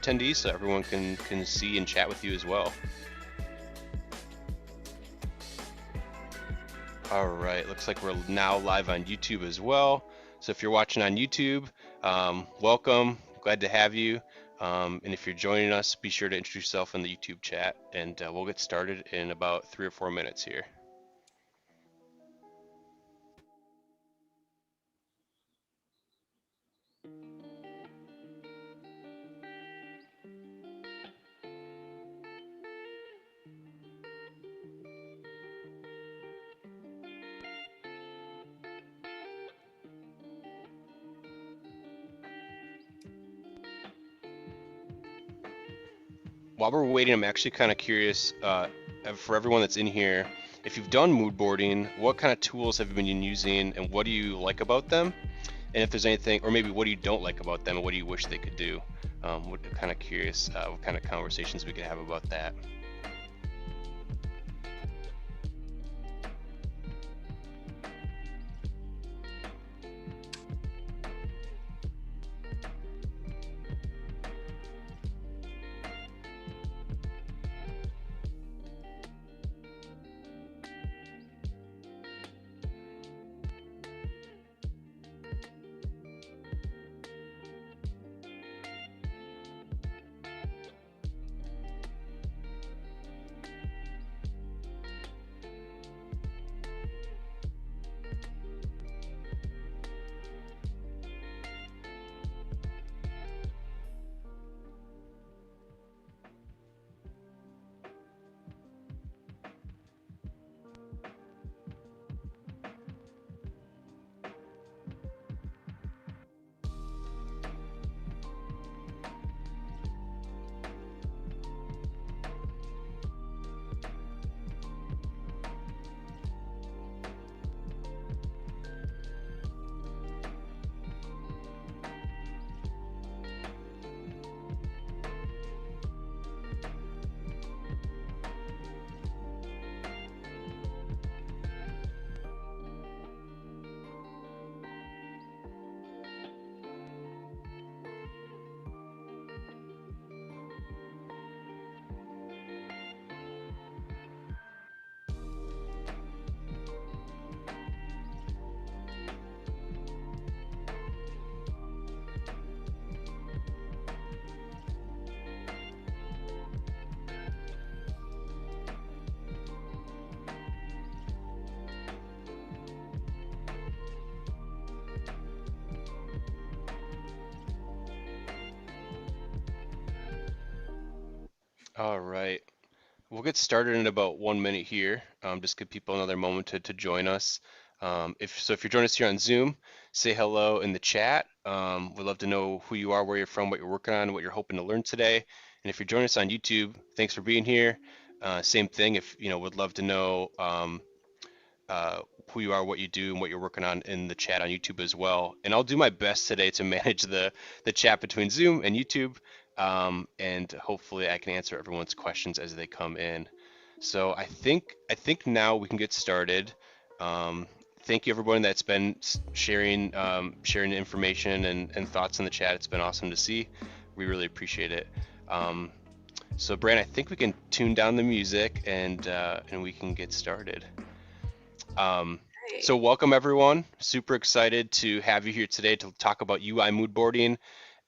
attendees so everyone can see and chat with you as well. All right, looks like we're now live on YouTube as well. So if you're watching on YouTube, welcome, glad to have you. And if you're joining us, be sure to introduce yourself in the YouTube chat, and we'll get started in about 3 or 4 minutes here. While we're waiting, I'm actually kind of curious for everyone that's in here, if you've done mood boarding, what kind of tools have you been using and what do you like about them? And if there's anything, or maybe what do you don't like about them and what do you wish they could do? We're kind of curious what kind of conversations we could have about that. All right. We'll get started in about 1 minute here. Just give people another moment to join us. If you're joining us here on Zoom, say hello in the chat. We'd love to know who you are, where you're from, what you're working on, what you're hoping to learn today. And if you're joining us on YouTube, thanks for being here. Same thing. If would love to know uh, who you are, what you do, and what you're working on in the chat on YouTube as well. And I'll do my best today to manage the chat between Zoom and YouTube, and hopefully I can answer everyone's questions as they come in. So I think now we can get started. Thank you everyone that's been sharing information and thoughts in the chat. It's been awesome to see. We really appreciate it. So Bran, I think we can tune down the music and we can get started. So welcome everyone. Super excited to have you here today to talk about UI mood boarding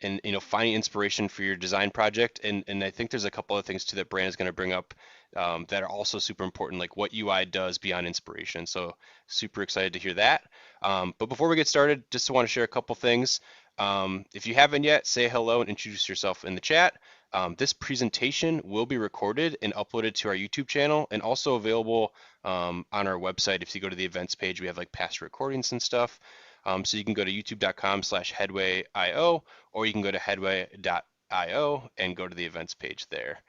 and finding inspiration for your design project. And I think there's a couple of things too that Brand is going to bring up that are also super important, like what UI does beyond inspiration. So super excited to hear that. But before we get started, just want to share a couple things. If you haven't yet, say hello and introduce yourself in the chat. This presentation will be recorded and uploaded to our YouTube channel and also available on our website. If you go to the events page, we have like past recordings and stuff. So you can go to youtube.com/headway.io, or you can go to headway.io and go to the events page there.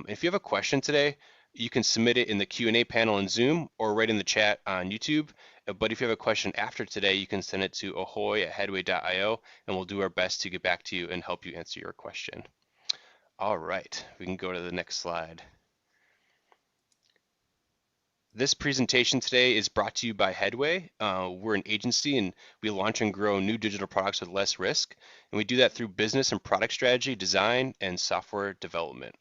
If you have a question today, you can submit it in the Q&A panel in Zoom or right in the chat on YouTube. But if you have a question after today, you can send it to ahoy@headway.io, and we'll do our best to get back to you and help you answer your question. All right, we can go to the next slide. This presentation today is brought to you by Headway. We're an agency and we launch and grow new digital products with less risk. And we do that through business and product strategy, design, and software development.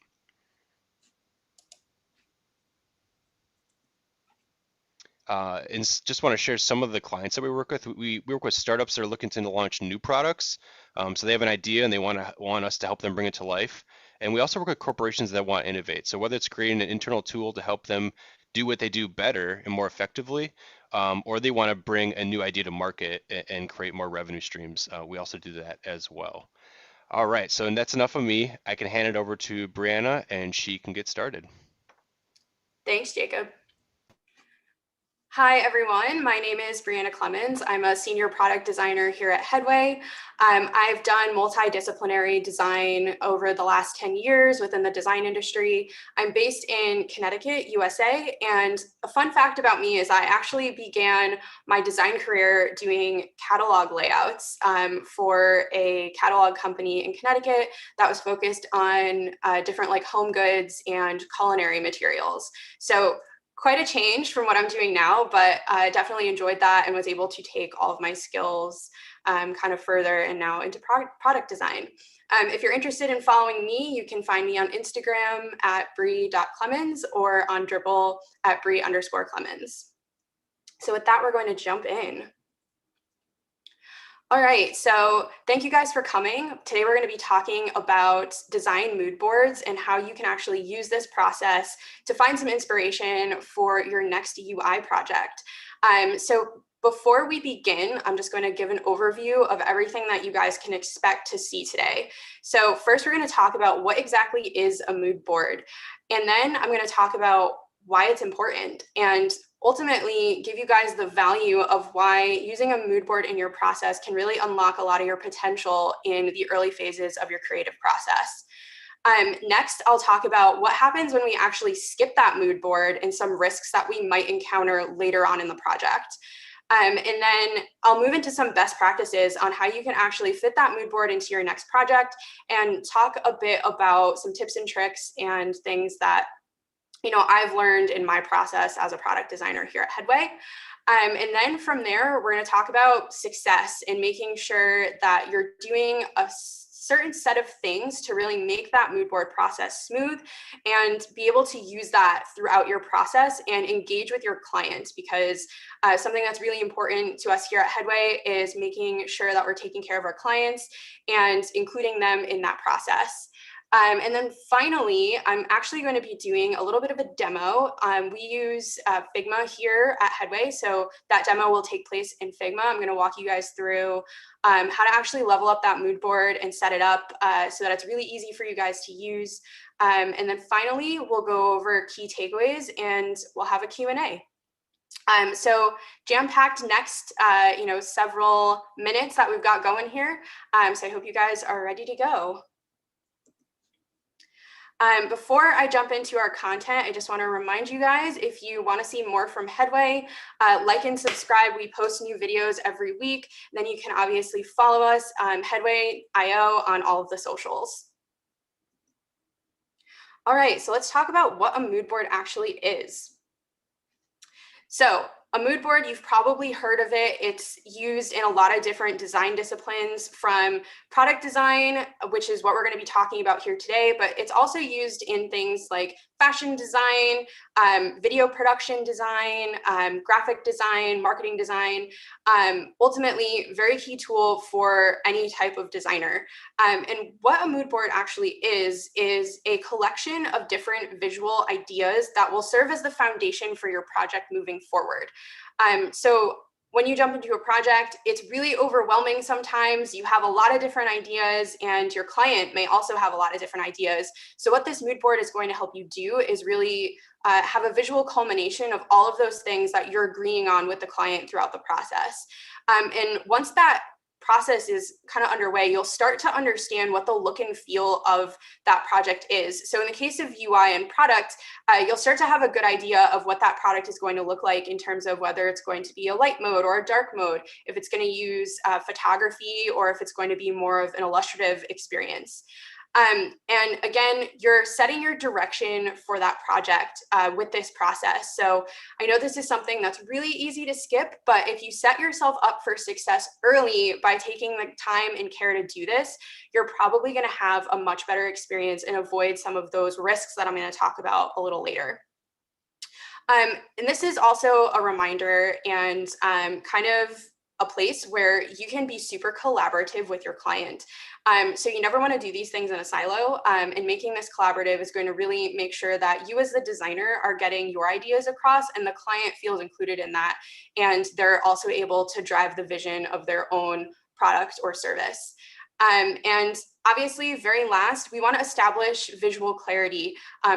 And just want to share some of the clients that we work with. We work with startups that are looking to launch new products. So they have an idea and they want us to help them bring it to life. And we also work with corporations that want to innovate. So whether it's creating an internal tool to help them do what they do better and more effectively, or they want to bring a new idea to market and create more revenue streams, we also do that as well. All right, so that's enough of me. I can hand it over to Breanna and she can get started. Thanks, Jacob. Hi, everyone. My name is Breanna Clemens. I'm a senior product designer here at Headway. I've done multidisciplinary design over the last 10 years within the design industry. I'm based in Connecticut, USA. And a fun fact about me is I actually began my design career doing catalog layouts for a catalog company in Connecticut that was focused on different like home goods and culinary materials. So quite a change from what I'm doing now, but I definitely enjoyed that and was able to take all of my skills kind of further and now into product design. If you're interested in following me, you can find me on Instagram at bree.clemens or on Dribble at bree_Clemens. So with that, we're going to jump in. All right, so thank you guys for coming. Today we're going to be talking about design mood boards and how you can actually use this process to find some inspiration for your next UI project. So before we begin, I'm just going to give an overview of everything that you guys can expect to see today. So first, we're going to talk about what exactly is a mood board. And then I'm going to talk about why it's important and ultimately give you guys the value of why using a mood board in your process can really unlock a lot of your potential in the early phases of your creative process. Next, I'll talk about what happens when we actually skip that mood board and some risks that we might encounter later on in the project. And then I'll move into some best practices on how you can actually fit that mood board into your next project and talk a bit about some tips and tricks and things that I've learned in my process as a product designer here at Headway. And then from there, we're going to talk about success and making sure that you're doing a certain set of things to really make that mood board process smooth and be able to use that throughout your process and engage with your clients, because something that's really important to us here at Headway is making sure that we're taking care of our clients and including them in that process. And then finally, I'm actually going to be doing a little bit of a demo. We use Figma here at Headway, so that demo will take place in Figma. I'm going to walk you guys through how to actually level up that mood board and set it up so that it's really easy for you guys to use. And then finally, we'll go over key takeaways and we'll have a Q&A. So jam-packed next, several minutes that we've got going here. So I hope you guys are ready to go. Before I jump into our content, I just want to remind you guys, if you want to see more from Headway, like and subscribe. We post new videos every week. Then you can obviously follow us, Headway.io, on all of the socials. All right, so let's talk about what a mood board actually is. So a mood board, you've probably heard of it. It's used in a lot of different design disciplines, from product design, which is what we're going to be talking about here today, but it's also used in things like fashion design, video production design, graphic design, marketing design. Ultimately, very key tool for any type of designer. And what a mood board actually is a collection of different visual ideas that will serve as the foundation for your project moving forward. So when you jump into a project, it's really overwhelming sometimes. You have a lot of different ideas and your client may also have a lot of different ideas. So what this mood board is going to help you do is really have a visual culmination of all of those things that you're agreeing on with the client throughout the process. And once that process is kind of underway, you'll start to understand what the look and feel of that project is. So in the case of UI and product, you'll start to have a good idea of what that product is going to look like in terms of whether it's going to be a light mode or a dark mode, if it's going to use photography, or if it's going to be more of an illustrative experience. And again, you're setting your direction for that project with this process. So I know this is something that's really easy to skip, but if you set yourself up for success early by taking the time and care to do this, you're probably going to have a much better experience and avoid some of those risks that I'm going to talk about a little later. And this is also a reminder and kind of a place where you can be super collaborative with your client. So you never want to do these things in a silo, and making this collaborative is going to really make sure that you as the designer are getting your ideas across and the client feels included in that. And they're also able to drive the vision of their own product or service. And obviously, very last, we want to establish visual clarity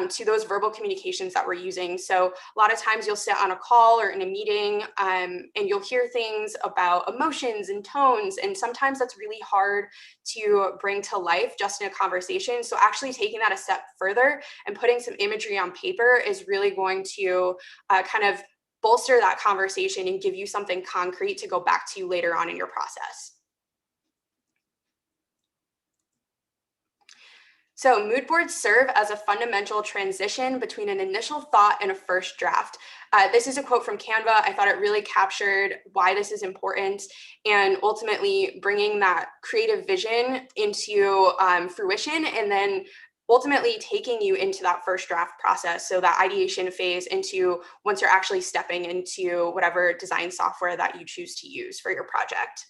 to those verbal communications that we're using. So a lot of times you'll sit on a call or in a meeting and you'll hear things about emotions and tones. And sometimes that's really hard to bring to life just in a conversation. So actually taking that a step further and putting some imagery on paper is really going to kind of bolster that conversation and give you something concrete to go back to later on in your process. So mood boards serve as a fundamental transition between an initial thought and a first draft. This is a quote from Canva. I thought it really captured why this is important and ultimately bringing that creative vision into fruition and then ultimately taking you into that first draft process. So that ideation phase into once you're actually stepping into whatever design software that you choose to use for your project.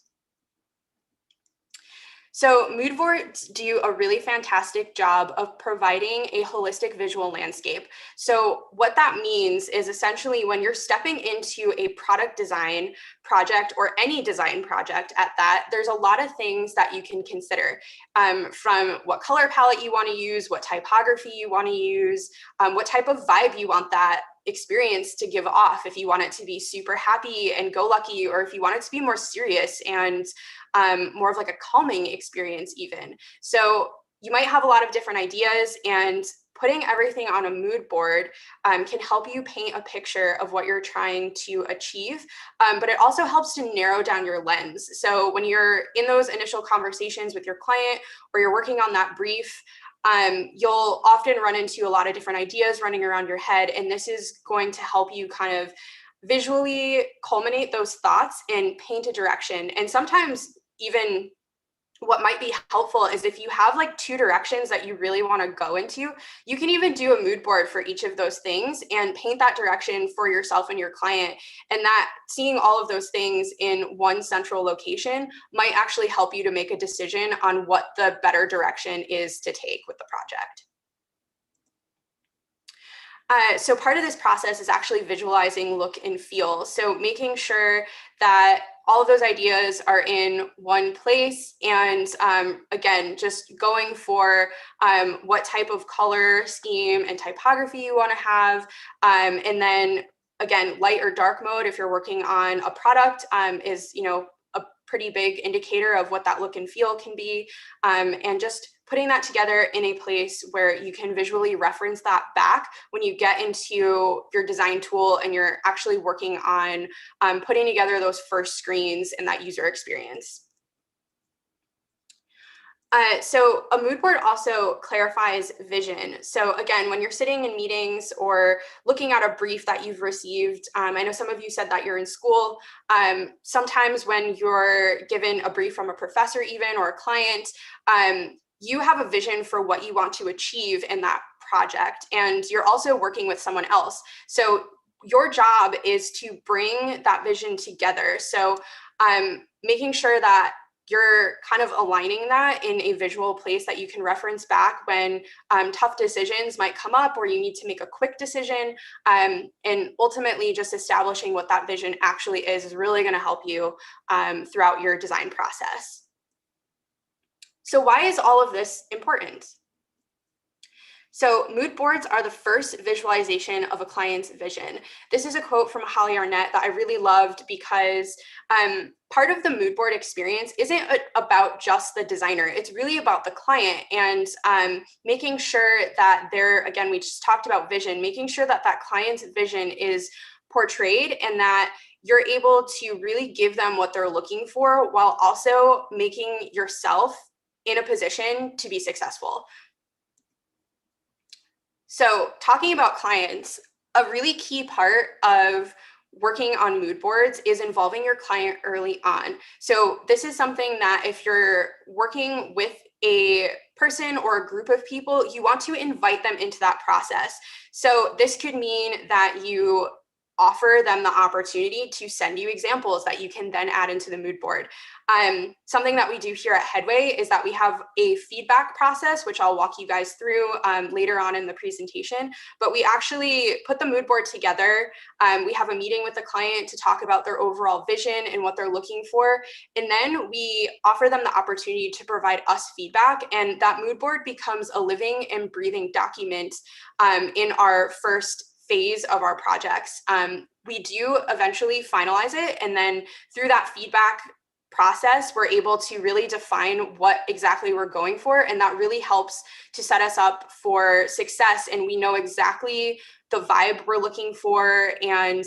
So mood boards do a really fantastic job of providing a holistic visual landscape. So what that means is essentially when you're stepping into a product design project or any design project at that, there's a lot of things that you can consider, from what color palette you want to use, what typography you want to use, what type of vibe you want that experience to give off, if you want it to be super happy and go lucky, or if you want it to be more serious and more of like a calming experience even. So you might have a lot of different ideas, and putting everything on a mood board can help you paint a picture of what you're trying to achieve, but it also helps to narrow down your lens. So when you're in those initial conversations with your client or you're working on that brief, you'll often run into a lot of different ideas running around your head, and this is going to help you kind of visually culminate those thoughts and paint a direction. And sometimes even what might be helpful is if you have like two directions that you really want to go into, you can even do a mood board for each of those things and paint that direction for yourself and your client. And that seeing all of those things in one central location might actually help you to make a decision on what the better direction is to take with the project. So part of this process is actually visualizing look and feel. So making sure that all of those ideas are in one place, and again, just going for what type of color scheme and typography you want to have, and then again, light or dark mode if you're working on a product is a pretty big indicator of what that look and feel can be, and just putting that together in a place where you can visually reference that back when you get into your design tool and you're actually working on putting together those first screens and that user experience. So a mood board also clarifies vision. So again, when you're sitting in meetings or looking at a brief that you've received, I know some of you said that you're in school. Sometimes when you're given a brief from a professor even or a client, you have a vision for what you want to achieve in that project, and you're also working with someone else. So your job is to bring that vision together. So making sure that you're kind of aligning that in a visual place that you can reference back when tough decisions might come up or you need to make a quick decision, and ultimately just establishing what that vision actually is really going to help you throughout your design process. So why is all of this important? So mood boards are the first visualization of a client's vision. This is a quote from Holly Arnett that I really loved because part of the mood board experience isn't about just the designer. It's really about the client and making sure that again, we just talked about vision, making sure that that client's vision is portrayed and that you're able to really give them what they're looking for while also making yourself in a position to be successful. So talking about clients, a really key part of working on mood boards is involving your client early on. So this is something that if you're working with a person or a group of people, you want to invite them into that process. So this could mean that you offer them the opportunity to send you examples that you can then add into the mood board. Something that we do here at Headway is that we have a feedback process, which I'll walk you guys through later on in the presentation, but we actually put the mood board together. We have a meeting with the client to talk about their overall vision and what they're looking for. And then we offer them the opportunity to provide us feedback. And that mood board becomes a living and breathing document in our first phase of our projects. We do eventually finalize it, and then through that feedback process, we're able to really define what exactly we're going for, and that really helps to set us up for success. And we know exactly the vibe we're looking for, and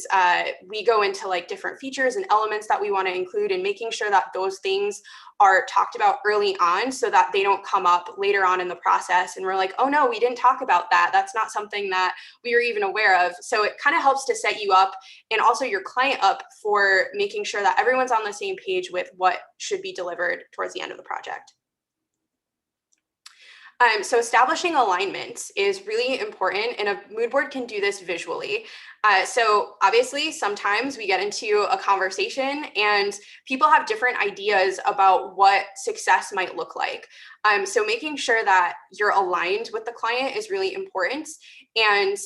we go into like different features and elements that we want to include, and making sure that those things are talked about early on so that they don't come up later on in the process and we're like, oh no, we didn't talk about that. That's not something that we were even aware of. So it kind of helps to set you up and also your client up for making sure that everyone's on the same page with what should be delivered towards the end of the project. So establishing alignments is really important, and a mood board can do this visually. So obviously, sometimes we get into a conversation and people have different ideas about what success might look like. So making sure that you're aligned with the client is really important. And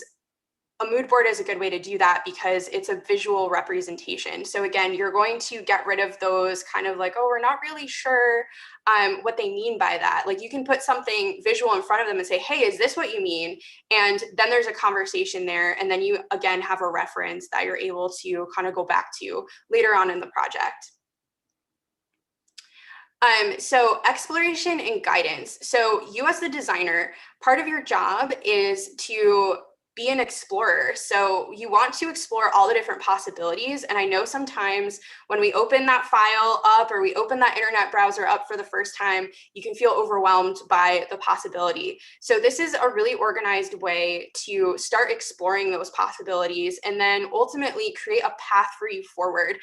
a mood board is a good way to do that because it's a visual representation. So again, you're going to get rid of those kind of like, oh, we're not really sure what they mean by that. Like you can put something visual in front of them and say, hey, is this what you mean? And then there's a conversation there. And then you, again, have a reference that you're able to kind of go back to later on in the project. So exploration and guidance. So you as the designer, part of your job is to be an explorer. So you want to explore all the different possibilities. And I know sometimes when we open that file up or we open that internet browser up for the first time, you can feel overwhelmed by the possibility. So this is a really organized way to start exploring those possibilities and then ultimately create a path for you forward,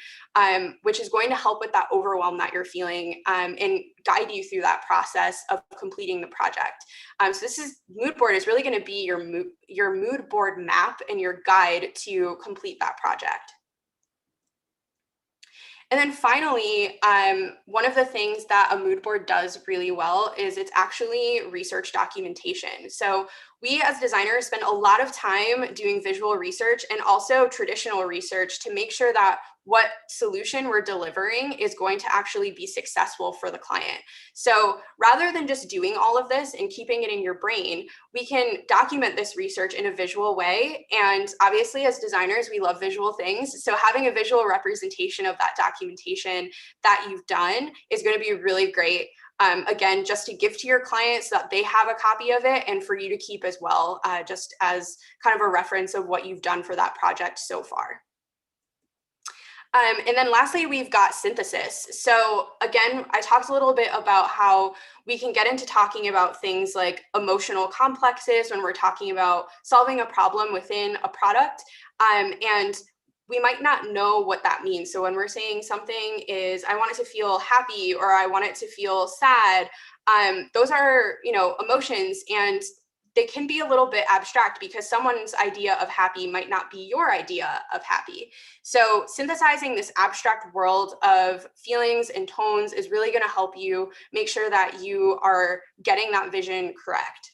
which is going to help with that overwhelm that you're feeling and guide you through that process of completing the project. So this is mood board is really going to be your mood board map and your guide to complete that project. And then finally, one of the things that a mood board does really well is it's actually research documentation. So we as designers spend a lot of time doing visual research and also traditional research to make sure that what solution we're delivering is going to actually be successful for the client. So rather than just doing all of this and keeping it in your brain, we can document this research in a visual way. And obviously, as designers, we love visual things. So having a visual representation of that documentation that you've done is going to be really great. Again, just to give to your clients so that they have a copy of it and for you to keep as well, just as kind of a reference of what you've done for that project so far. And then lastly, we've got synthesis. So again, I talked a little bit about how we can get into talking about things like emotional complexes when we're talking about solving a problem within a product. And we might not know what that means. So when we're saying something is, I want it to feel happy or I want it to feel sad, those are, emotions, and they can be a little bit abstract because someone's idea of happy might not be your idea of happy. So synthesizing this abstract world of feelings and tones is really going to help you make sure that you are getting that vision correct.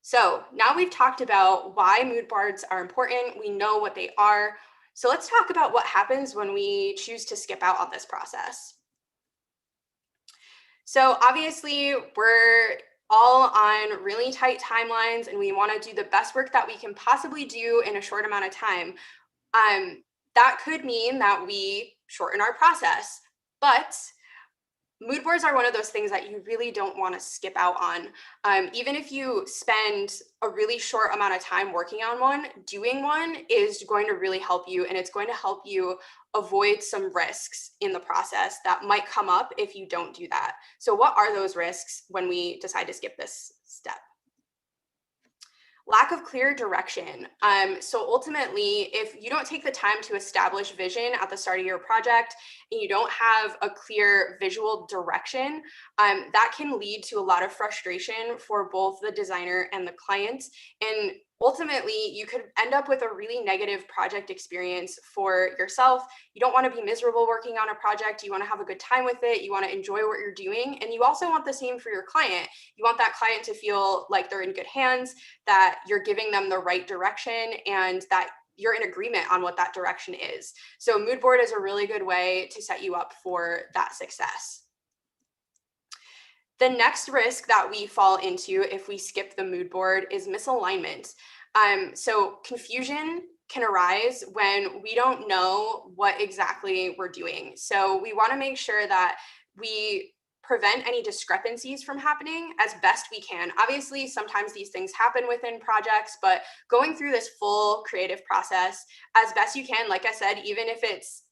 So now we've talked about why mood boards are important. We know what they are. So let's talk about what happens when we choose to skip out on this process. So obviously we're all on really tight timelines and we want to do the best work that we can possibly do in a short amount of time. That could mean that we shorten our process, but Mood boards are one of those things that you really don't want to skip out on. Even if you spend a really short amount of time working on one, doing one is going to really help you, and it's going to help you avoid some risks in the process that might come up if you don't do that. So what are those risks when we decide to skip this step? Lack of clear direction. So ultimately, if you don't take the time to establish vision at the start of your project and you don't have a clear visual direction, that can lead to a lot of frustration for both the designer and the client. And ultimately, you could end up with a really negative project experience for yourself. You don't want to be miserable working on a project. You want to have a good time with it. You want to enjoy what you're doing. And you also want the same for your client. You want that client to feel like they're in good hands, that you're giving them the right direction, and that you're in agreement on what that direction is. So mood board is a really good way to set you up for that success. The next risk that we fall into if we skip the mood board is misalignment. So confusion can arise when we don't know what exactly we're doing. So we want to make sure that we prevent any discrepancies from happening as best we can. Obviously, sometimes these things happen within projects, but going through this full creative process as best you can, like I said, even if it's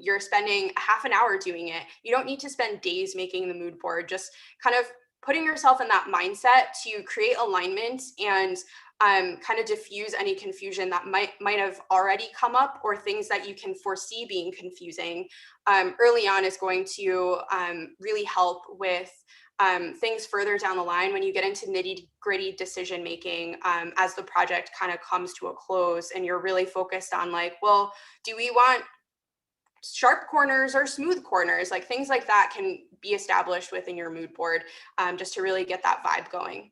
you're spending half an hour doing it, you don't need to spend days making the mood board. Just kind of putting yourself in that mindset to create alignment and kind of diffuse any confusion that might have already come up, or things that you can foresee being confusing early on is going to really help with things further down the line when you get into nitty gritty decision making as the project kind of comes to a close and you're really focused on like, well, do we want sharp corners or smooth corners? Like things like that can be established within your mood board just to really get that vibe going.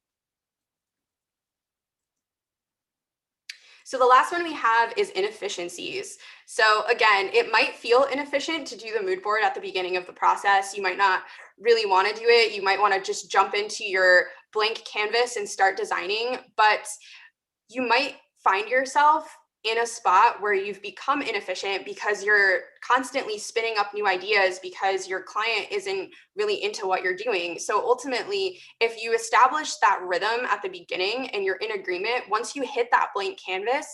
So the last one we have is inefficiencies. So again, it might feel inefficient to do the mood board at the beginning of the process. You might not really want to do it. You might want to just jump into your blank canvas and start designing, but you might find yourself in a spot where you've become inefficient because you're constantly spinning up new ideas because your client isn't really into what you're doing. So ultimately, if you establish that rhythm at the beginning and you're in agreement, once you hit that blank canvas,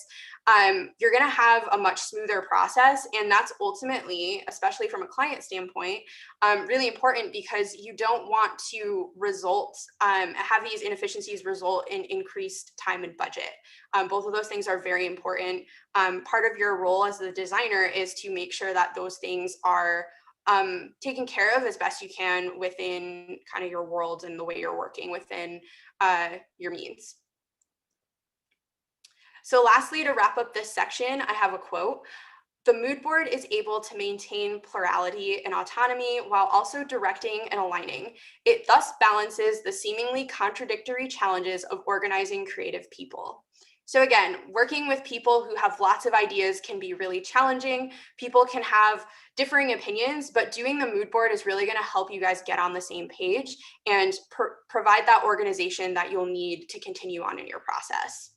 you're going to have a much smoother process. And that's ultimately, especially from a client standpoint, really important because you don't want to have these inefficiencies result in increased time and budget. Both of those things are very important. Part of your role as the designer is to make sure that those things are taken care of as best you can within kind of your world and the way you're working within your means. So lastly, to wrap up this section, I have a quote. The mood board is able to maintain plurality and autonomy while also directing and aligning. It thus balances the seemingly contradictory challenges of organizing creative people. So again, working with people who have lots of ideas can be really challenging. People can have differing opinions, but doing the mood board is really going to help you guys get on the same page and provide that organization that you'll need to continue on in your process.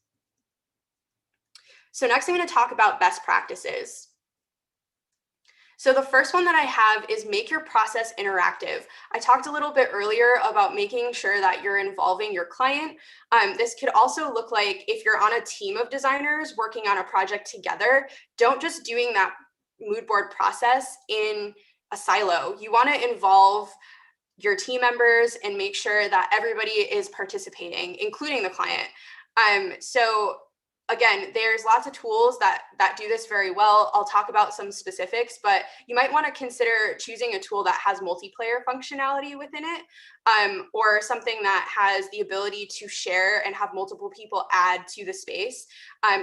So next I'm going to talk about best practices. So the first one that I have is make your process interactive. I talked a little bit earlier about making sure that you're involving your client. This could also look like if you're on a team of designers working on a project together, don't just doing that mood board process in a silo. You want to involve your team members and make sure that everybody is participating, including the client. So again, there's lots of tools that do this very well. I'll talk about some specifics, but you might want to consider choosing a tool that has multiplayer functionality within it, or something that has the ability to share and have multiple people add to the space.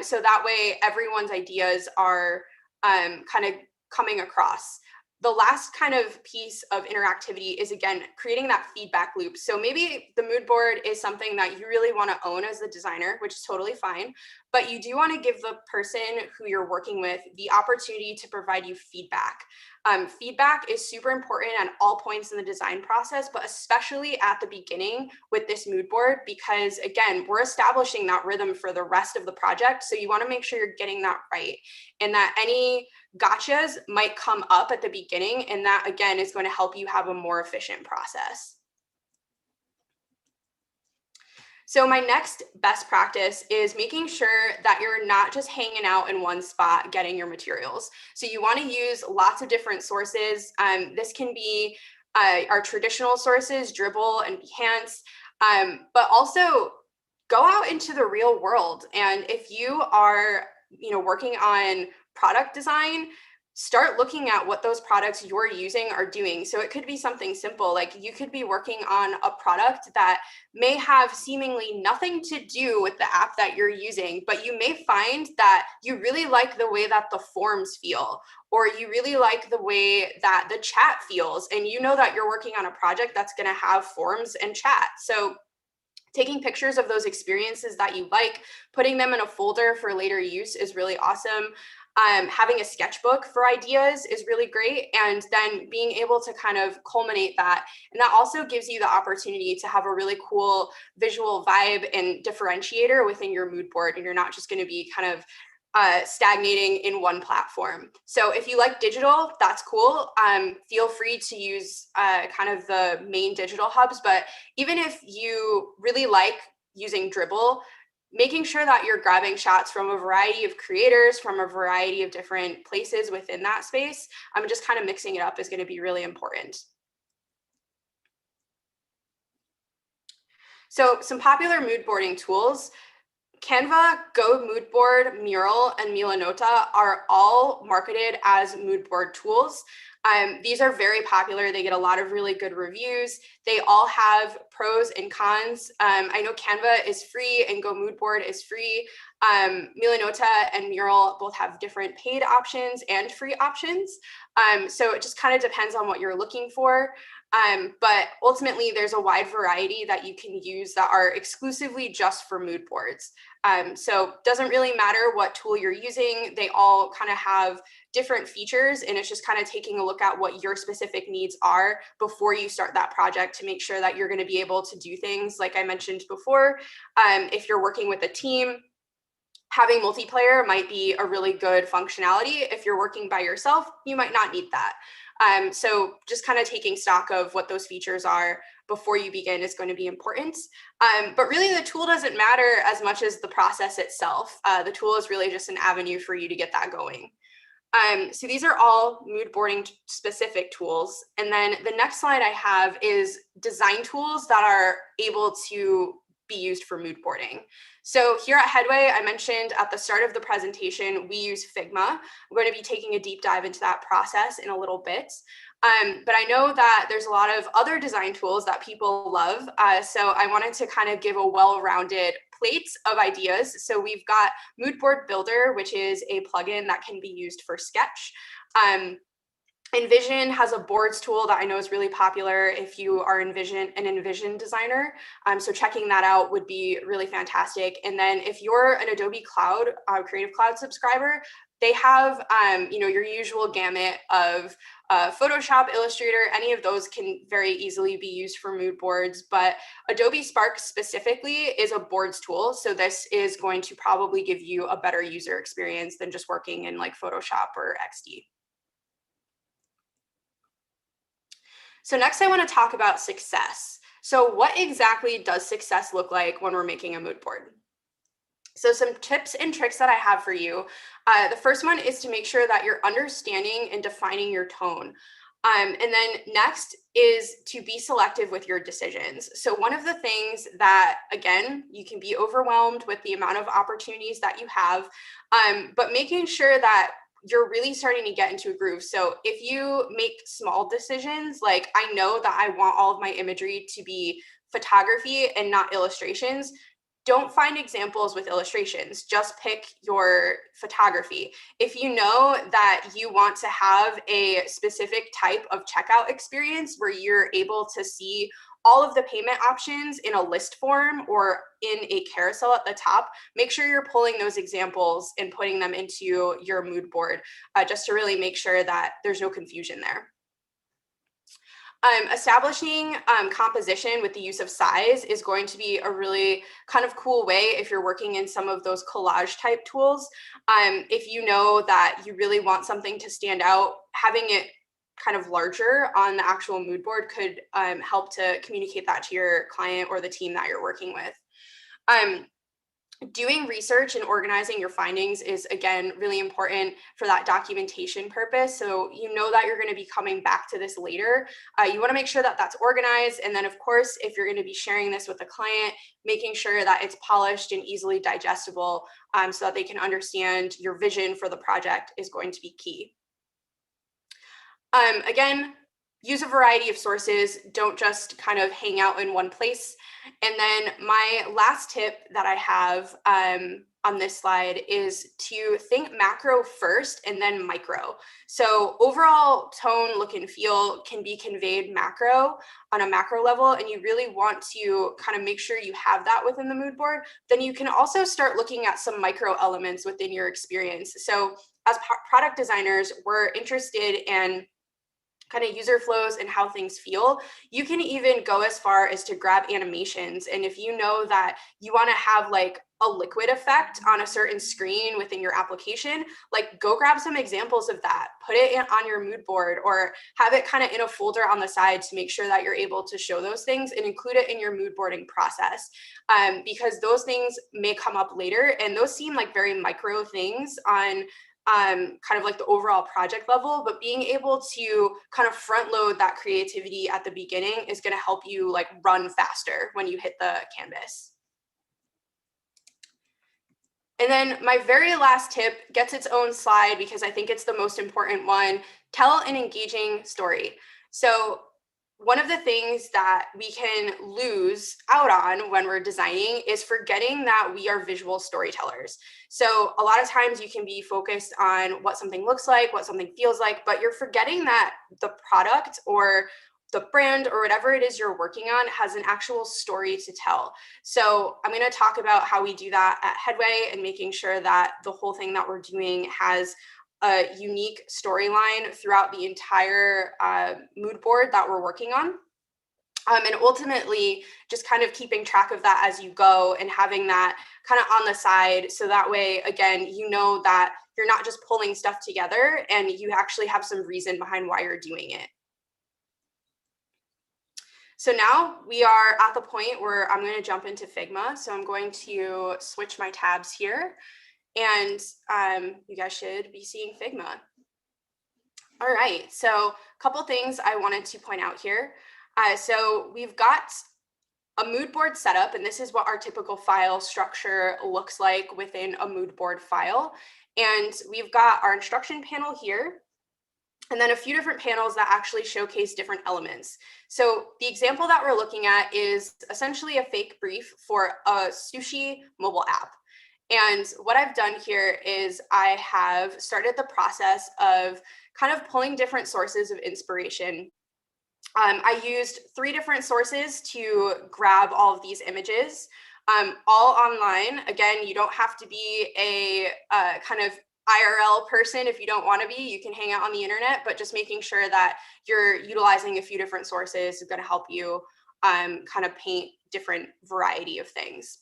So that way everyone's ideas are kind of coming across. The last kind of piece of interactivity is, again, creating that feedback loop. So maybe the mood board is something that you really want to own as the designer, which is totally fine, but you do want to give the person who you're working with the opportunity to provide you feedback. Feedback is super important at all points in the design process, but especially at the beginning with this mood board, because again, we're establishing that rhythm for the rest of the project. So you want to make sure you're getting that right, and that any gotchas might come up at the beginning, and that again is going to help you have a more efficient process. So my next best practice is making sure that you're not just hanging out in one spot getting your materials. So you want to use lots of different sources. This can be our traditional sources, Dribbble and Behance, but also go out into the real world. And if you are, working on product design, start looking at what those products you're using are doing. So it could be something simple, like you could be working on a product that may have seemingly nothing to do with the app that you're using, but you may find that you really like the way that the forms feel, or you really like the way that the chat feels, and you know that you're working on a project that's going to have forms and chat. So taking pictures of those experiences that you like, putting them in a folder for later use is really awesome. Having a sketchbook for ideas is really great, and then being able to kind of culminate that. And that also gives you the opportunity to have a really cool visual vibe and differentiator within your mood board, and you're not just going to be kind of stagnating in one platform. So if you like digital, that's cool. Feel free to use kind of the main digital hubs, but even if you really like using Dribbble, making sure that you're grabbing shots from a variety of creators, from a variety of different places within that space, just kind of mixing it up is going to be really important. So some popular mood boarding tools: Canva, Go Moodboard, Mural, and Milanota are all marketed as mood board tools. These are very popular. They get a lot of really good reviews. They all have pros and cons. I know Canva is free and Go Moodboard is free. Milanota and Mural both have different paid options and free options. So it just kind of depends on what you're looking for. But ultimately, there's a wide variety that you can use that are exclusively just for mood boards. So it doesn't really matter what tool you're using. They all kind of have different features, and it's just kind of taking a look at what your specific needs are before you start that project to make sure that you're going to be able to do things like I mentioned before. If you're working with a team, having multiplayer might be a really good functionality. If you're working by yourself, you might not need that. So just kind of taking stock of what those features are before you begin is going to be important. But really the tool doesn't matter as much as the process itself. The tool is really just an avenue for you to get that going. So these are all mood boarding specific tools. And then the next slide I have is design tools that are able to be used for mood boarding. So here at Headway, I mentioned at the start of the presentation, we use Figma. We're going to be taking a deep dive into that process in a little bit. But I know that there's a lot of other design tools that people love. So I wanted to kind of give a well-rounded plate of ideas. So we've got Moodboard Builder, which is a plugin that can be used for Sketch. Envision has a boards tool that I know is really popular if you are an Envision designer. So checking that out would be really fantastic. And then if you're an Adobe Cloud, Creative Cloud subscriber, they have your usual gamut of Photoshop, Illustrator. Any of those can very easily be used for mood boards, but Adobe Spark specifically is a boards tool. So this is going to probably give you a better user experience than just working in like Photoshop or XD. So next I want to talk about success. So what exactly does success look like when we're making a mood board? So some tips and tricks that I have for you. The first one is to make sure that you're understanding and defining your tone. And then next is to be selective with your decisions. So one of the things that, again, you can be overwhelmed with the amount of opportunities that you have, but making sure that you're really starting to get into a groove. So if you make small decisions, like I know that I want all of my imagery to be photography and not illustrations, don't find examples with illustrations, just pick your photography. If you know that you want to have a specific type of checkout experience where you're able to see all of the payment options in a list form or in a carousel at the top, make sure you're pulling those examples and putting them into your mood board just to really make sure that there's no confusion there. Establishing composition with the use of size is going to be a really kind of cool way if you're working in some of those collage type tools. If you know that you really want something to stand out, having it kind of larger on the actual mood board could help to communicate that to your client or the team that you're working with. Doing research and organizing your findings is, again, really important for that documentation purpose. So you know that you're going to be coming back to this later. You want to make sure that that's organized. And then, of course, if you're going to be sharing this with a client, making sure that it's polished and easily digestible so that they can understand your vision for the project is going to be key. Again, use a variety of sources. Don't just kind of hang out in one place. And then my last tip that I have on this slide is to think macro first and then micro. So overall tone, look, and feel can be conveyed macro on a macro level, and you really want to kind of make sure you have that within the mood board. Then you can also start looking at some micro elements within your experience. So as product designers, we're interested in kind of user flows and how things feel. You can even go as far as to grab animations. And if you know that you want to have like a liquid effect on a certain screen within your application, like go grab some examples of that, put it on your mood board, or have it kind of in a folder on the side to make sure that you're able to show those things and include it in your mood boarding process. Because those things may come up later, and those seem like very micro things on kind of like the overall project level, but being able to kind of front load that creativity at the beginning is going to help you like run faster when you hit the canvas. And then my very last tip gets its own slide because I think it's the most important one. Tell an engaging story. So one of the things that we can lose out on when we're designing is forgetting that we are visual storytellers. So a lot of times you can be focused on what something looks like, what something feels like, but you're forgetting that the product or the brand or whatever it is you're working on has an actual story to tell. So I'm going to talk about how we do that at Headway and making sure that the whole thing that we're doing has a unique storyline throughout the entire mood board that we're working on. And ultimately, just kind of keeping track of that as you go and having that kind of on the side. So that way, again, you know that you're not just pulling stuff together and you actually have some reason behind why you're doing it. So now we are at the point where I'm going to jump into Figma. So I'm going to switch my tabs here. And you guys should be seeing Figma. All right, so a couple things I wanted to point out here. So we've got a mood board setup, and this is what our typical file structure looks like within a mood board file. And we've got our instruction panel here, and then a few different panels that actually showcase different elements. So the example that we're looking at is essentially a fake brief for a sushi mobile app. And what I've done here is I have started the process of kind of pulling different sources of inspiration. I used 3 different sources to grab all of these images, all online. Again, you don't have to be a kind of IRL person if you don't want to be. You can hang out on the internet, but just making sure that you're utilizing a few different sources is going to help you kind of paint different variety of things.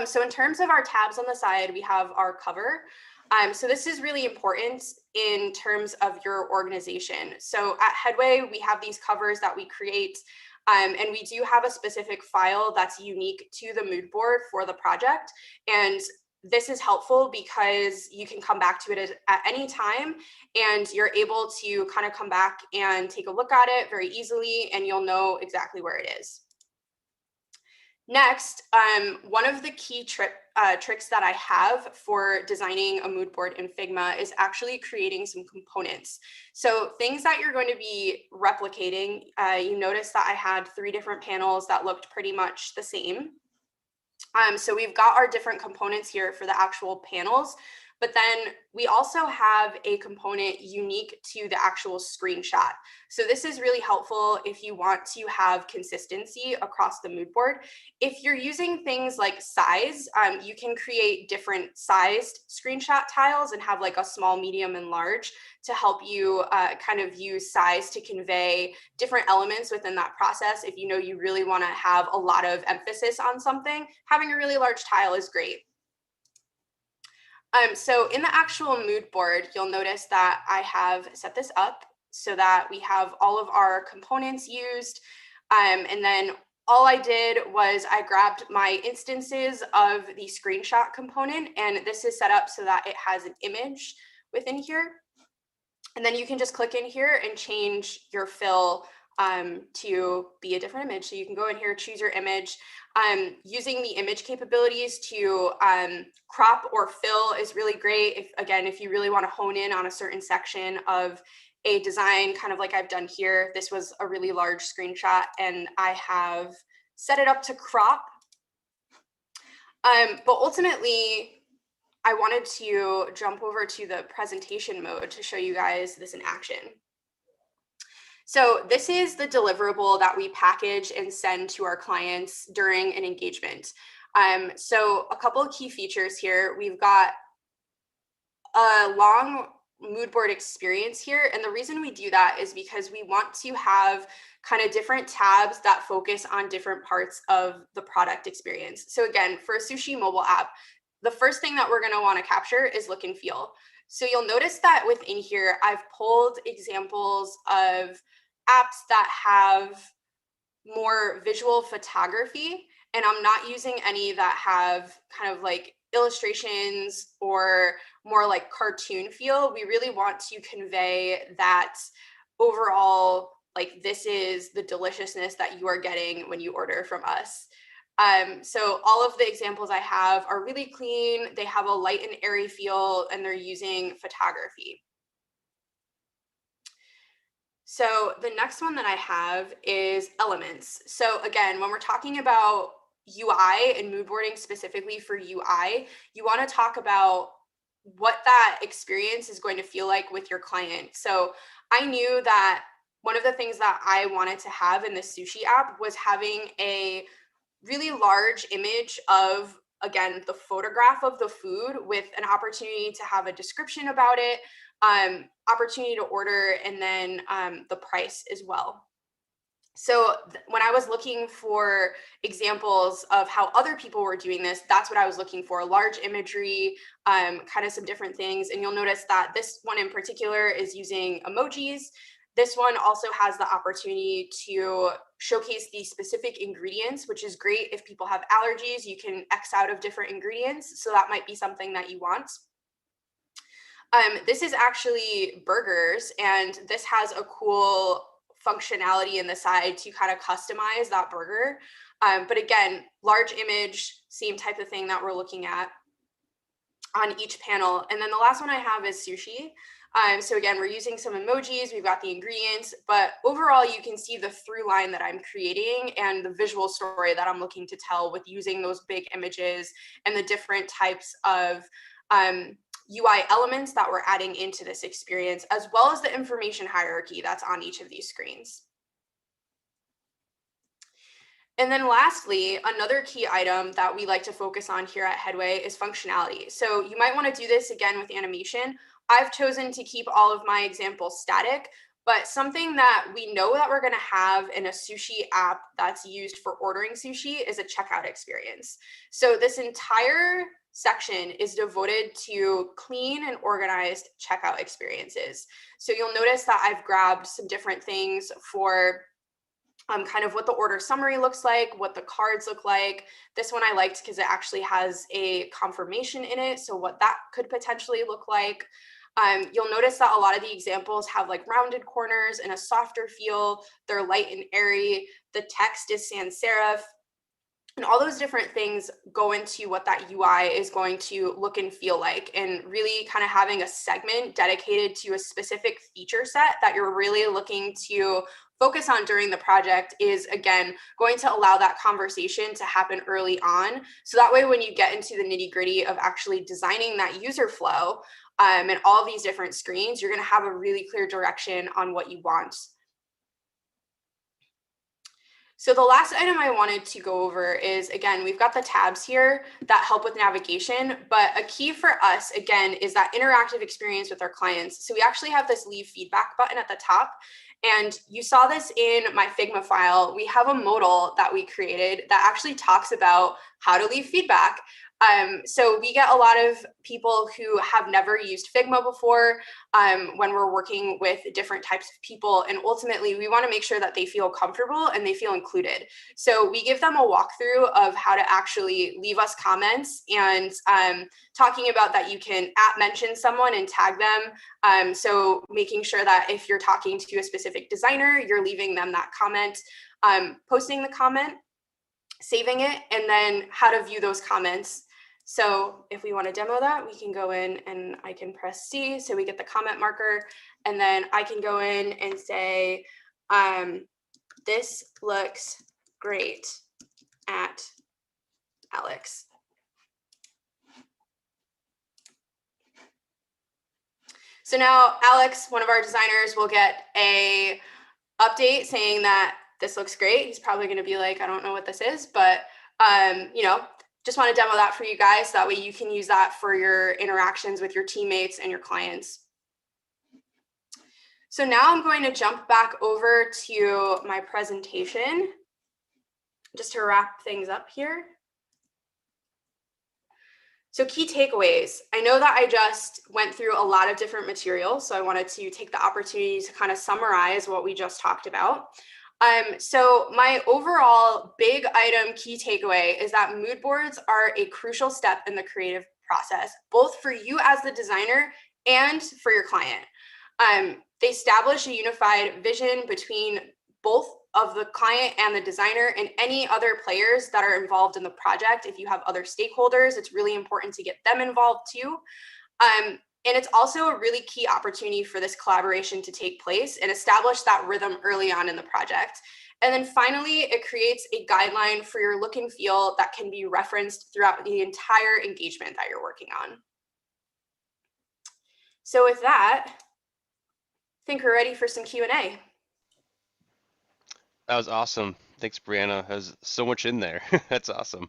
So in terms of our tabs on the side, we have our cover. So this is really important in terms of your organization. So at Headway, we have these covers that we create, and we do have a specific file that's unique to the mood board for the project. And this is helpful because you can come back to it at any time, and you're able to kind of come back and take a look at it very easily, and you'll know exactly where it is. Next, one of the key tricks that I have for designing a mood board in Figma is actually creating some components. So things that you're going to be replicating, you notice that I had 3 different panels that looked pretty much the same. So we've got our different components here for the actual panels, But then we also have a component unique to the actual screenshot. So this is really helpful if you want to have consistency across the mood board. If you're using things like size, you can create different sized screenshot tiles and have like a small, medium, and large to help you kind of use size to convey different elements within that process. If you know you really want to have a lot of emphasis on something, having a really large tile is great. So in the actual mood board, you'll notice that I have set this up so that we have all of our components used. And then all I did was I grabbed my instances of the screenshot component, and this is set up so that it has an image within here. And then you can just click in here and change your fill to be a different image. So you can go in here, choose your image. Using the image capabilities to crop or fill is really great. If you really want to hone in on a certain section of a design, kind of like I've done here. This was a really large screenshot, and I have set it up to crop. But ultimately, I wanted to jump over to the presentation mode to show you guys this in action. So this is the deliverable that we package and send to our clients during an engagement. So a couple of key features here. We've got a long mood board experience here. And the reason we do that is because we want to have kind of different tabs that focus on different parts of the product experience. So again, for a sushi mobile app, the first thing that we're going to want to capture is look and feel. So you'll notice that within here, I've pulled examples of apps that have more visual photography, and I'm not using any that have kind of like illustrations or more like cartoon feel. We really want to convey that overall, like, this is the deliciousness that you are getting when you order from us. So all of the examples I have are really clean. They have a light and airy feel, and they're using photography. So the next one that I have is elements. So again, when we're talking about UI and mood boarding specifically for UI, you want to talk about what that experience is going to feel like with your client. So I knew that one of the things that I wanted to have in the sushi app was having a really large image of, again, the photograph of the food with an opportunity to have a description about it, opportunity to order, and then the price as well. So when I was looking for examples of how other people were doing this, that's what I was looking for: large imagery, kind of some different things. And you'll notice that this one in particular is using emojis. This one also has the opportunity to showcase the specific ingredients, which is great. If people have allergies, you can X out of different ingredients. So that might be something that you want. This is actually burgers, and this has a cool functionality in the side to kind of customize that burger. But again, large image, same type of thing that we're looking at on each panel. And then the last one I have is sushi. So again, we're using some emojis, we've got the ingredients, but overall you can see the through line that I'm creating and the visual story that I'm looking to tell with using those big images and the different types of UI elements that we're adding into this experience, as well as the information hierarchy that's on each of these screens. And then lastly, another key item that we like to focus on here at Headway is functionality. So you might want to do this again with animation. I've chosen to keep all of my examples static, but something that we know that we're going to have in a sushi app that's used for ordering sushi is a checkout experience. So this entire section is devoted to clean and organized checkout experiences. So you'll notice that I've grabbed some different things for kind of what the order summary looks like, what the cards look like. This one I liked because it actually has a confirmation in it, so what that could potentially look like. You'll notice that a lot of the examples have like rounded corners and a softer feel. They're light and airy. The text is sans serif. And all those different things go into what that UI is going to look and feel like, and really kind of having a segment dedicated to a specific feature set that you're really looking to focus on during the project is, again, going to allow that conversation to happen early on. So that way, when you get into the nitty gritty of actually designing that user flow and all these different screens, you're going to have a really clear direction on what you want. So the last item I wanted to go over is, again, we've got the tabs here that help with navigation, but a key for us, again, is that interactive experience with our clients. So we actually have this leave feedback button at the top. And you saw this in my Figma file. We have a modal that we created that actually talks about how to leave feedback. So we get a lot of people who have never used Figma before when we're working with different types of people. And ultimately, we want to make sure that they feel comfortable and they feel included. So we give them a walkthrough of how to actually leave us comments and talking about that you can @mention someone and tag them. So making sure that if you're talking to a specific designer, you're leaving them that comment, posting the comment, saving it, and then how to view those comments. So if we want to demo that, we can go in and I can press C. So we get the comment marker, and then I can go in and say, this looks great at Alex. So now Alex, one of our designers, will get a update saying that this looks great. He's probably going to be like, I don't know what this is, but just want to demo that for you guys. So that way you can use that for your interactions with your teammates and your clients. So now I'm going to jump back over to my presentation just to wrap things up here. So key takeaways. I know that I just went through a lot of different materials, so I wanted to take the opportunity to kind of summarize what we just talked about. So my overall big item key takeaway is that mood boards are a crucial step in the creative process, both for you as the designer and for your client. They establish a unified vision between both of the client and the designer and any other players that are involved in the project. If you have other stakeholders, it's really important to get them involved too. And it's also a really key opportunity for this collaboration to take place and establish that rhythm early on in the project. And then finally, it creates a guideline for your look and feel that can be referenced throughout the entire engagement that you're working on. So with that, I think we're ready for some Q&A. That was awesome. Thanks, Brianna. There's so much in there. That's awesome.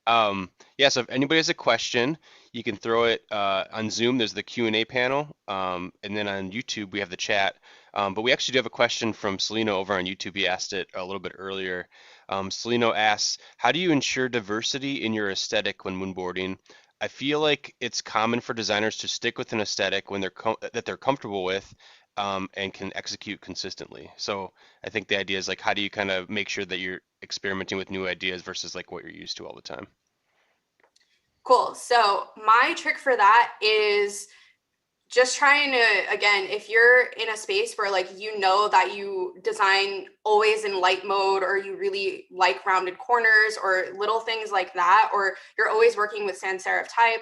Yeah, so if anybody has a question, you can throw it on Zoom. There's the Q&A panel, and then on YouTube we have the chat. But we actually do have a question from Celino over on YouTube. He asked it a little bit earlier. Celino asks, how do you ensure diversity in your aesthetic when moonboarding? I feel like it's common for designers to stick with an aesthetic when they're comfortable with and can execute consistently. So I think the idea is like, how do you kind of make sure that you're experimenting with new ideas versus like what you're used to all the time? Cool. So my trick for that is just trying to, again, if you're in a space where like you know that you design always in light mode, or you really like rounded corners or little things like that, or you're always working with sans serif type,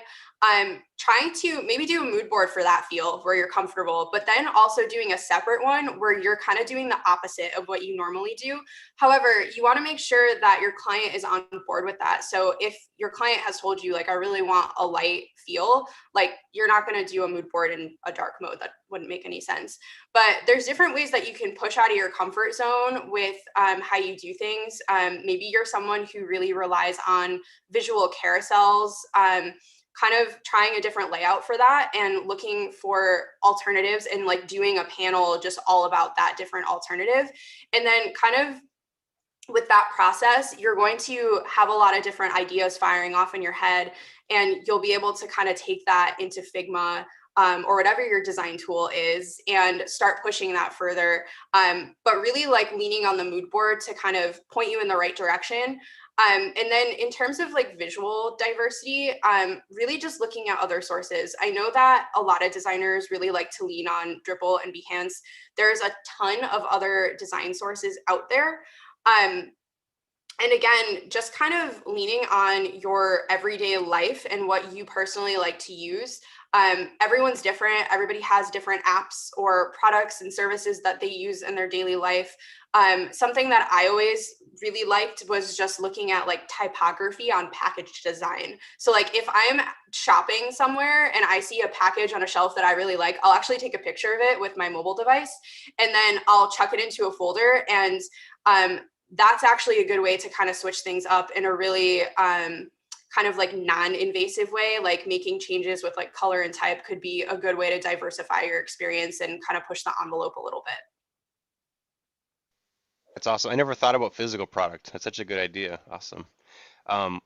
trying to maybe do a mood board for that feel where you're comfortable, but then also doing a separate one where you're kind of doing the opposite of what you normally do. However, you want to make sure that your client is on board with that. So if your client has told you like, I really want a light feel, like you're not going to do a mood board in a dark mode. That wouldn't make any sense. But there's different ways that you can push out of your comfort zone with how you do things. Maybe you're someone who really relies on visual carousels, kind of trying a different layout for that and looking for alternatives and like doing a panel just all about that different alternative. And then kind of with that process, you're going to have a lot of different ideas firing off in your head, and you'll be able to kind of take that into Figma or whatever your design tool is and start pushing that further. But really like leaning on the mood board to kind of point you in the right direction. And then in terms of like visual diversity, really just looking at other sources. I know that a lot of designers really like to lean on Dribble and Behance. There's a ton of other design sources out there. And again, just kind of leaning on your everyday life and what you personally like to use. Everyone's different. Everybody has different apps or products and services that they use in their daily life. Something that I always really liked was just looking at like typography on package design. So like if I'm shopping somewhere and I see a package on a shelf that I really like, I'll actually take a picture of it with my mobile device and then I'll chuck it into a folder. And that's actually a good way to kind of switch things up in a really kind of like non-invasive way. Like making changes with like color and type could be a good way to diversify your experience and kind of push the envelope a little bit. That's awesome. I never thought about physical product. That's such a good idea. Awesome.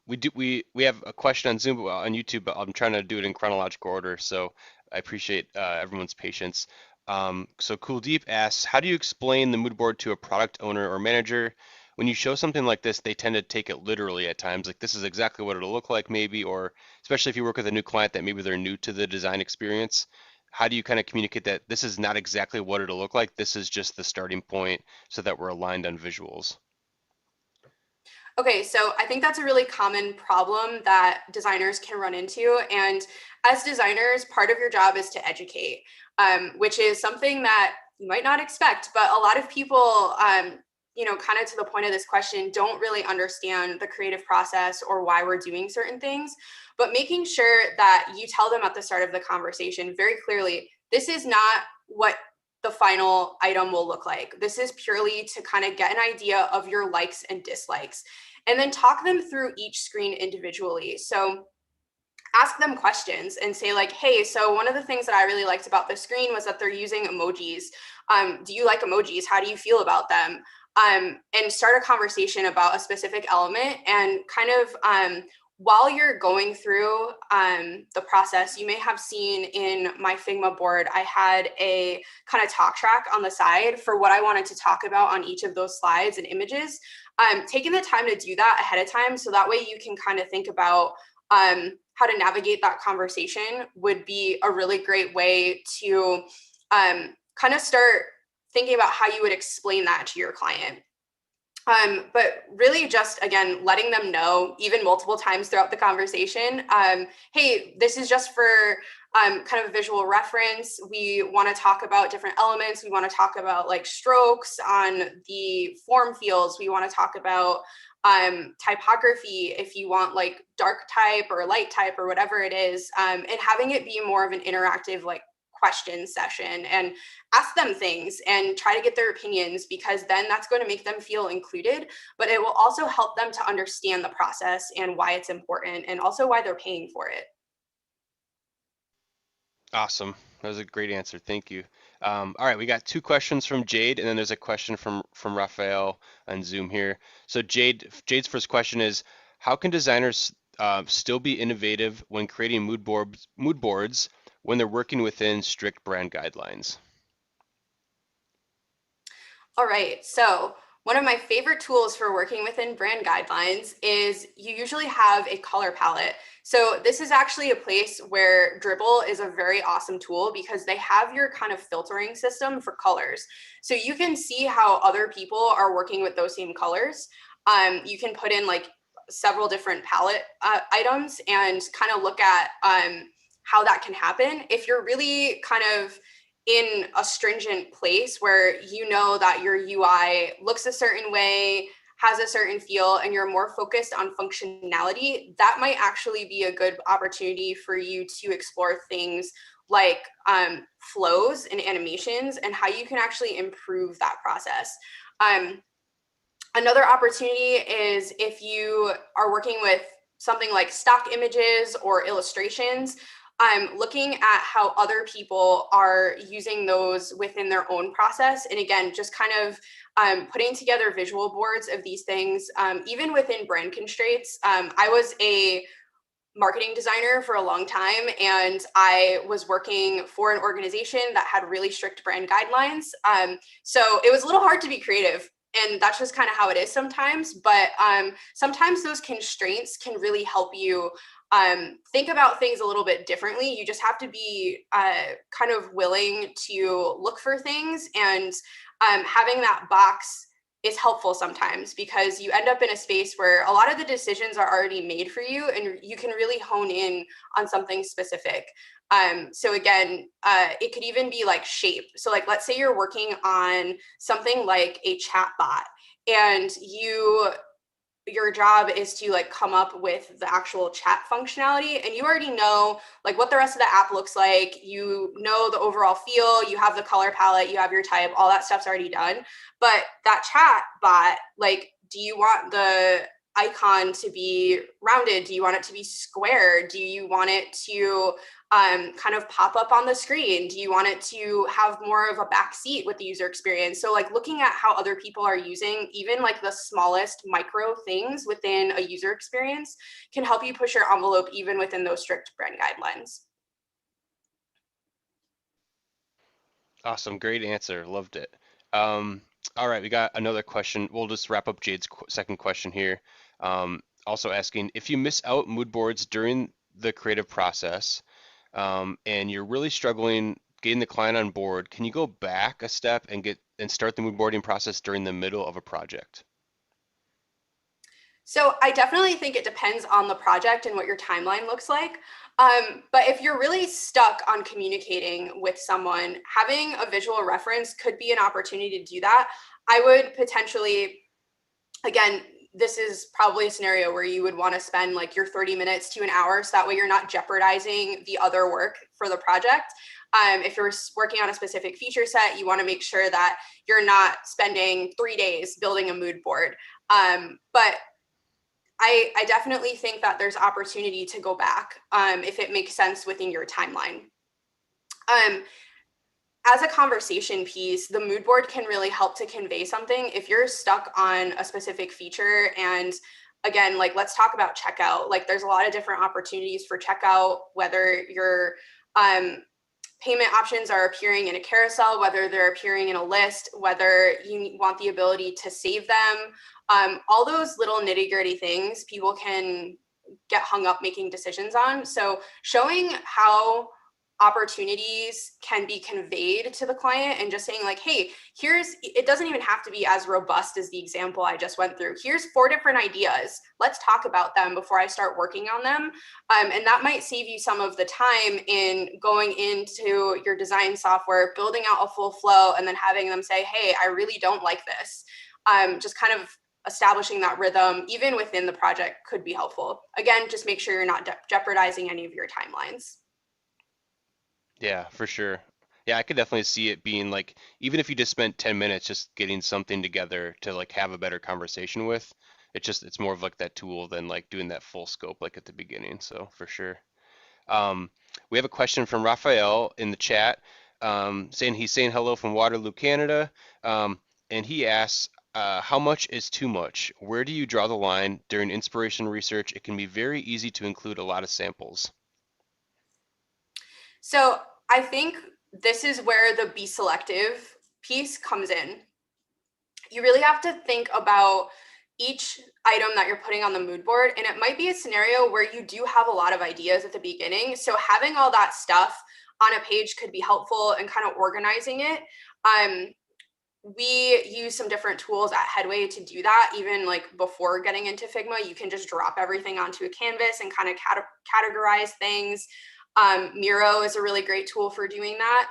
We have a question on Zoom, on YouTube, but I'm trying to do it in chronological order, so I appreciate everyone's patience. So Cool Deep asks, how do you explain the mood board to a product owner or manager? When you show something like this, they tend to take it literally at times, like this is exactly what it'll look like maybe, or especially if you work with a new client that maybe they're new to the design experience. How do you kind of communicate that this is not exactly what it'll look like, this is just the starting point so that we're aligned on visuals? Okay, so I think that's a really common problem that designers can run into. And as designers, part of your job is to educate, which is something that you might not expect, but a lot of people, kind of to the point of this question, don't really understand the creative process or why we're doing certain things. But making sure that you tell them at the start of the conversation very clearly, this is not what the final item will look like. This is purely to kind of get an idea of your likes and dislikes and then talk them through each screen individually. So ask them questions and say like, hey, so one of the things that I really liked about the screen was that they're using emojis. Do you like emojis? How do you feel about them? And start a conversation about a specific element and kind of while you're going through the process, you may have seen in my Figma board, I had a kind of talk track on the side for what I wanted to talk about on each of those slides and images. Taking the time to do that ahead of time so that way you can kind of think about how to navigate that conversation would be a really great way to kind of start thinking about how you would explain that to your client. But really just, again, letting them know, even multiple times throughout the conversation, hey, this is just for kind of a visual reference. We want to talk about different elements. We want to talk about like strokes on the form fields. We want to talk about typography if you want like dark type or light type or whatever it is, and having it be more of an interactive like question session and ask them things and try to get their opinions because then that's going to make them feel included, but it will also help them to understand the process and why it's important and also why they're paying for it. Awesome. That was a great answer. Thank you. All right, we got two questions from Jade, and then there's a question from Raphael on Zoom here. So Jade's first question is, how can designers still be innovative when creating mood boards when they're working within strict brand guidelines? All right, so one of my favorite tools for working within brand guidelines is you usually have a color palette. So this is actually a place where Dribble is a very awesome tool because they have your kind of filtering system for colors. So you can see how other people are working with those same colors. You can put in like several different palette items and kind of look at how that can happen. If you're really kind of in a stringent place where you know that your UI looks a certain way, has a certain feel, and you're more focused on functionality, that might actually be a good opportunity for you to explore things like flows and animations and how you can actually improve that process. Um, Another opportunity is if you are working with something like stock images or illustrations, looking at how other people are using those within their own process. And again, just kind of putting together visual boards of these things, even within brand constraints. I was a marketing designer for a long time, and I was working for an organization that had really strict brand guidelines. So it was a little hard to be creative. And that's just kind of how it is sometimes. But sometimes those constraints can really help you think about things a little bit differently. You just have to be kind of willing to look for things and having that box is helpful sometimes, because you end up in a space where a lot of the decisions are already made for you and you can really hone in on something specific. So again, it could even be like shape. So like, let's say you're working on something like a chat bot, and your job is to like come up with the actual chat functionality, and you already know like what the rest of the app looks like, you know the overall feel, you have the color palette, you have your type, all that stuff's already done. But that chat bot, like, do you want the icon to be rounded? Do you want it to be square? Do you want it to kind of pop up on the screen? Do you want it to have more of a back seat with the user experience? So like looking at how other people are using even like the smallest micro things within a user experience can help you push your envelope even within those strict brand guidelines. Awesome, great answer. Loved it. Um, all right, we got another question. We'll just wrap up Jade's second question here. Also asking if you miss out mood boards during the creative process, and you're really struggling getting the client on board, can you go back a step and start the mood boarding process during the middle of a project? So I definitely think it depends on the project and what your timeline looks like. But if you're really stuck on communicating with someone, having a visual reference could be an opportunity to do that. I would potentially, again, this is probably a scenario where you would want to spend like your 30 minutes to an hour, so that way you're not jeopardizing the other work for the project. If you're working on a specific feature set, you want to make sure that you're not spending 3 days building a mood board. But I definitely think that there's opportunity to go back if it makes sense within your timeline. Um, as a conversation piece, the mood board can really help to convey something. If you're stuck on a specific feature, and again, like let's talk about checkout. Like there's a lot of different opportunities for checkout, whether your payment options are appearing in a carousel, whether they're appearing in a list, whether you want the ability to save them. All those little nitty gritty things people can get hung up making decisions on. So showing how opportunities can be conveyed to the client and just saying like, hey, it doesn't even have to be as robust as the example I just went through. Here's 4 different ideas. Let's talk about them before I start working on them. And that might save you some of the time in going into your design software, building out a full flow, and then having them say, hey, I really don't like this. Just kind of establishing that rhythm, even within the project, could be helpful. Again, just make sure you're not jeopardizing any of your timelines. Yeah, for sure. Yeah, I could definitely see it being like, even if you just spent 10 minutes just getting something together to like have a better conversation with, it's more of like that tool than like doing that full scope like at the beginning. So for sure. Um, we have a question from Raphael in the chat, he's saying hello from Waterloo, Canada. And he asks, how much is too much? Where do you draw the line during inspiration research? It can be very easy to include a lot of samples. So I think this is where the be selective piece comes in. You really have to think about each item that you're putting on the mood board. And it might be a scenario where you do have a lot of ideas at the beginning. So having all that stuff on a page could be helpful in kind of organizing it. We use some different tools at Headway to do that. Even like before getting into Figma, you can just drop everything onto a canvas and kind of categorize things. Miro is a really great tool for doing that.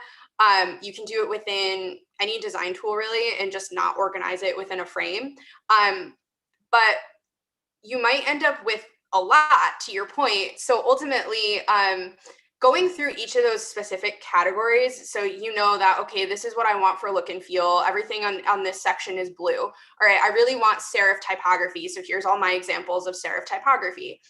You can do it within any design tool really and just not organize it within a frame. But you might end up with a lot, to your point. So ultimately, going through each of those specific categories, so you know that, okay, this is what I want for look and feel. Everything on this section is blue. All right, I really want serif typography. So here's all my examples of serif typography.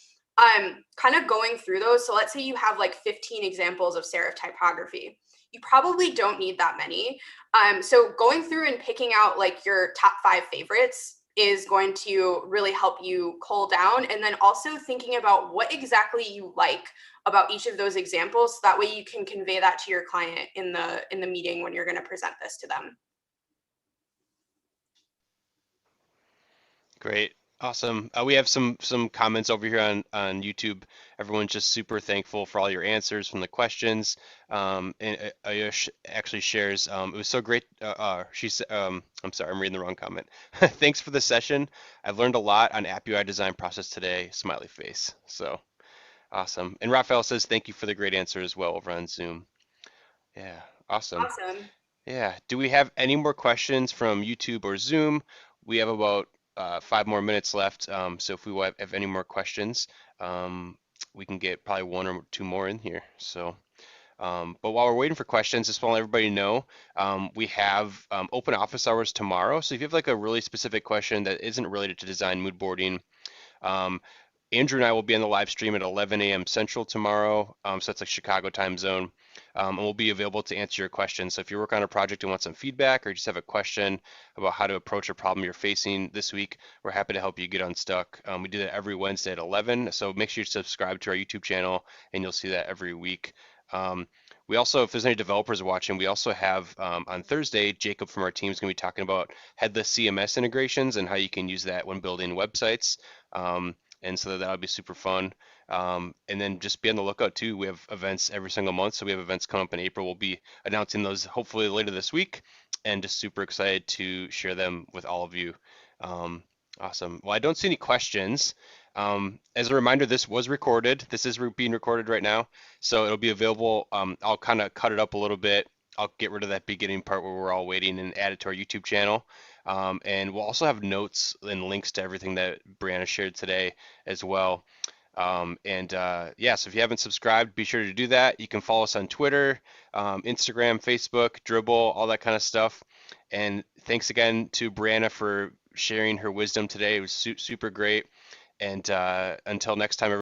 Kind of going through those. So let's say you have like 15 examples of serif typography. You probably don't need that many. So going through and picking out like your top 5 favorites is going to really help you cull down, and then also thinking about what exactly you like about each of those examples, so that way you can convey that to your client in the meeting when you're going to present this to them. Great. Awesome. We have some comments over here on YouTube. Everyone's just super thankful for all your answers from the questions. And Ayush actually shares, it was so great. I'm sorry, I'm reading the wrong comment. Thanks for the session. I've learned a lot on app UI design process today. Smiley face. So awesome. And Raphael says thank you for the great answer as well over on Zoom. Yeah, awesome. Awesome. Yeah. Do we have any more questions from YouTube or Zoom? We have about 5 more minutes left. So if we have any more questions, um, we can get probably one or two more in here. So, but while we're waiting for questions, just want to let everybody know, we have open office hours tomorrow. So if you have like a really specific question that isn't related to design mood boarding, um, Andrew and I will be on the live stream at 11 a.m. Central tomorrow. So that's like Chicago time zone. And we'll be available to answer your questions. So if you're working on a project and want some feedback or you just have a question about how to approach a problem you're facing this week, we're happy to help you get unstuck. We do that every Wednesday at 11. So make sure you subscribe to our YouTube channel and you'll see that every week. Um, we also, if there's any developers watching, we also have on Thursday, Jacob from our team is going to be talking about headless CMS integrations and how you can use that when building websites. And so that'll be super fun. And then just be on the lookout too. We have events every single month, so we have events coming up in April. We'll be announcing those hopefully later this week, and just super excited to share them with all of you. Um, awesome. Well, I don't see any questions. As a reminder, this was recorded. This is being recorded right now, so it'll be available. I'll kind of cut it up a little bit. I'll get rid of that beginning part where we're all waiting and add it to our YouTube channel. And we'll also have notes and links to everything that Breanna shared today as well. Yeah, so if you haven't subscribed, be sure to do that. You can follow us on Twitter, Instagram, Facebook, Dribble, all that kind of stuff. And thanks again to Breanna for sharing her wisdom today. It was super great. And until next time, everybody.